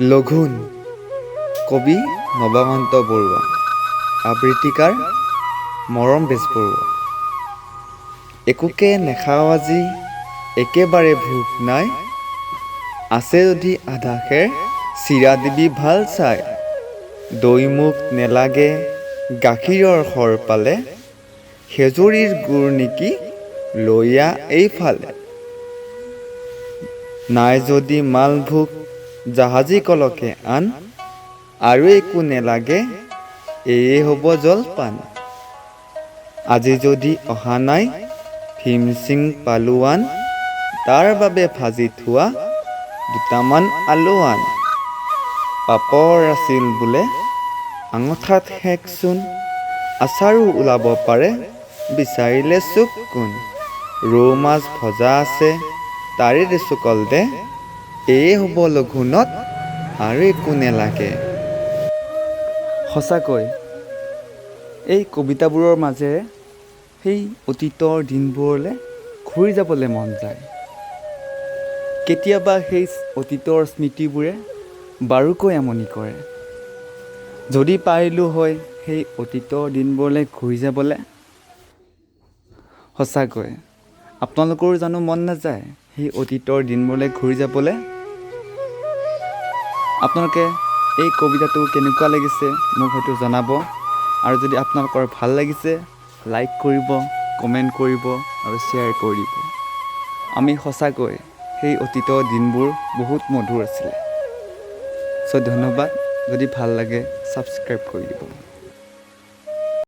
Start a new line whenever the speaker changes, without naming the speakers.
লঘোণ কবি নৱকান্ত বৰুৱা, আবৃত্তিকাৰ মৰম বেজবৰুৱা। একোকে নেখাওঁ আজি একেবাৰে ভোক নাই, আছে যদি আধা খেৰ চিৰা দিবি ভাল চাই। দৈ মোক নেলাগে গাখীৰৰ সৰ পালে, খেজুৰীৰ গুৰ নেকি লৈ আ এইফালে। নাই যদি মালভোগ জাহাজী কলকে আন, আৰু একো নেলাগে এয়ে হ'ব জলপান। আজি যদি অহা নাই ভীমসিং পালোৱান, তাৰ বাবে ভাজি থোৱা দুটামান আলু আন। পাপৰ আছিল বোলে আঙঠাত শেকচোন, আচাৰো ওলাব পাৰে বিচাৰিলে চুক কোন। ৰৌ মাছ ভজা আছে তাৰে দুচুকল দে, এয়ে হ'ব লঘোণত আৰু একো নেলাগে। সঁচাকৈ এই কবিতাবোৰৰ মাজেৰে সেই অতীতৰ দিনবোৰলৈ ঘূৰি যাবলৈ মন যায়। কেতিয়াবা সেই অতীতৰ স্মৃতিবোৰে বাৰুকৈ আমনি কৰে। যদি পাৰিলোঁ হয় সেই অতীতৰ দিনবোৰলৈ ঘূৰি যাবলৈ, সঁচাকৈ আপোনালোকৰো জানো মন নাযায় সেই অতীতৰ দিনবোৰলৈ ঘূৰি যাবলৈ? আপোনালোকে এই কবিতাটো কেনেকুৱা লাগিছে মোক হয়তো জনাব, আৰু যদি আপোনালোকৰ ভাল লাগিছে লাইক কৰিব, কমেণ্ট কৰিব আৰু শ্বেয়াৰ কৰি দিব। আমি সঁচাকৈ সেই অতীতৰ দিনবোৰ বহুত মধুৰ আছিলে। চ' ধন্যবাদ। যদি ভাল লাগে ছাবস্ক্ৰাইব কৰি দিব।